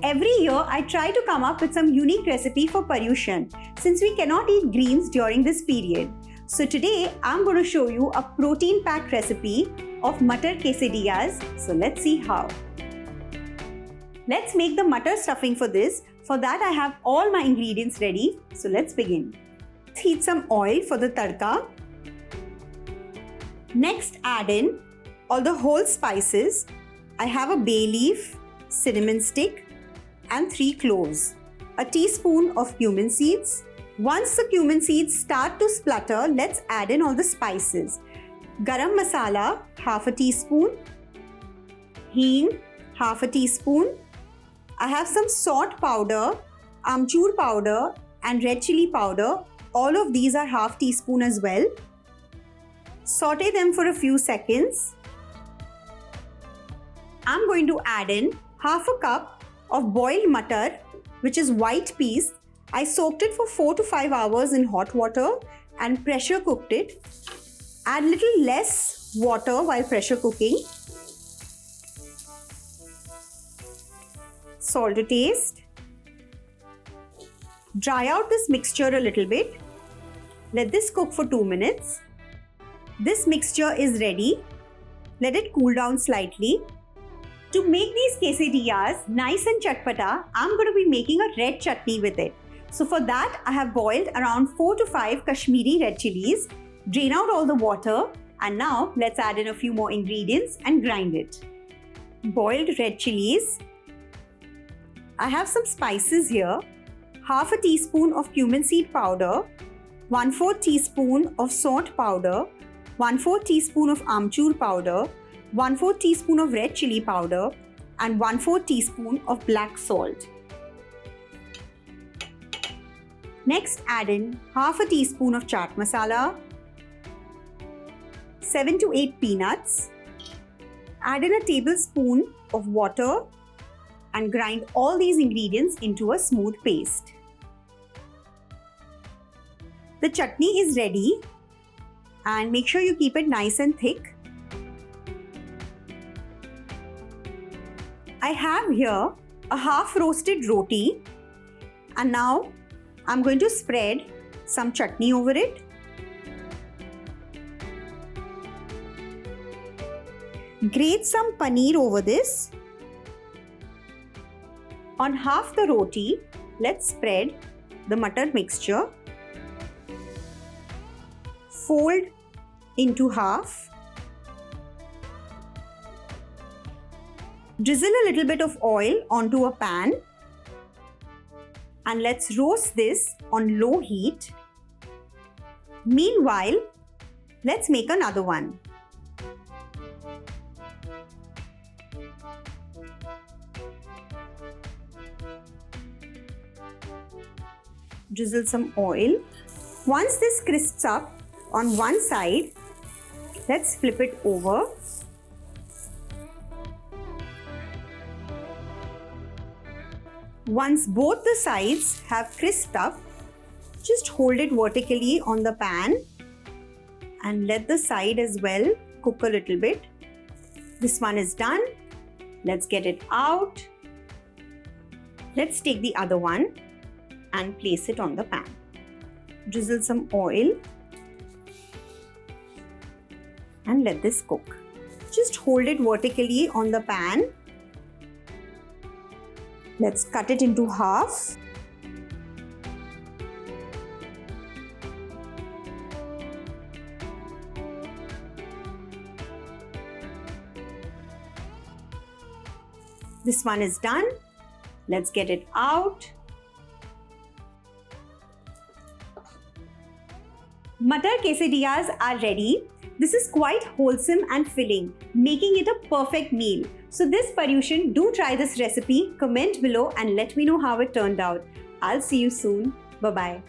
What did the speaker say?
Every year, I try to come up with some unique recipe for Paryushan since we cannot eat greens during this period. So today, I'm going to show you a protein-packed recipe of Matar Quesadillas. So let's see how. Let's make the Matar stuffing for this. For that, I have all my ingredients ready. So let's begin. Let's heat some oil for the tadka. Next, add in all the whole spices. I have a bay leaf, cinnamon stick, and 3 cloves, a teaspoon of cumin seeds. Once the cumin seeds start to splutter, let's add in all the spices. Garam masala, half a teaspoon. Hing, half a teaspoon. I have some salt powder, amchur powder, and red chili powder. All of these are half teaspoon as well. Saute them for a few seconds. I'm going to add in half a cup of boiled matar, which is white peas. I soaked it for 4 to 5 hours in hot water and pressure cooked it. Add little less water while pressure cooking. Salt to taste. Dry out this mixture a little bit. Let this cook for 2 minutes. This mixture is ready. Let it cool down slightly. To make these quesadillas nice and chatpata, I'm going to be making a red chutney with it. So for that, I have boiled around 4 to 5 Kashmiri red chilies, drain out all the water, and now let's add in a few more ingredients and grind it. Boiled red chilies. I have some spices here. Half a teaspoon of cumin seed powder, 1/4 teaspoon of salt powder, 1/4 teaspoon of amchur powder, 1/4 teaspoon of red chili powder, and 1/4 teaspoon of black salt. Next, add in half a teaspoon of chaat masala, 7 to 8 peanuts. Add in a tablespoon of water and grind all these ingredients into a smooth paste. The chutney is ready, and make sure you keep it nice and thick. I have here a half roasted roti, and now I'm going to spread some chutney over it. Grate some paneer over this. On half the roti, let's spread the matar mixture. Fold into half. Drizzle a little bit of oil onto a pan and let's roast this on low heat. Meanwhile, let's make another one. Drizzle some oil. Once this crisps up on one side, let's flip it over. Once both the sides have crisped up, just hold it vertically on the pan and let the side as well cook a little bit. This one is done. Let's get it out. Let's take the other one and place it on the pan. Drizzle some oil and let this cook. Just hold it vertically on the pan. Let's cut it into half. This one is done. Let's get it out. Matar quesadillas are ready. This is quite wholesome and filling, making it a perfect meal. So this Paryushan, do try this recipe, comment below and let me know how it turned out. I'll see you soon. Bye-bye.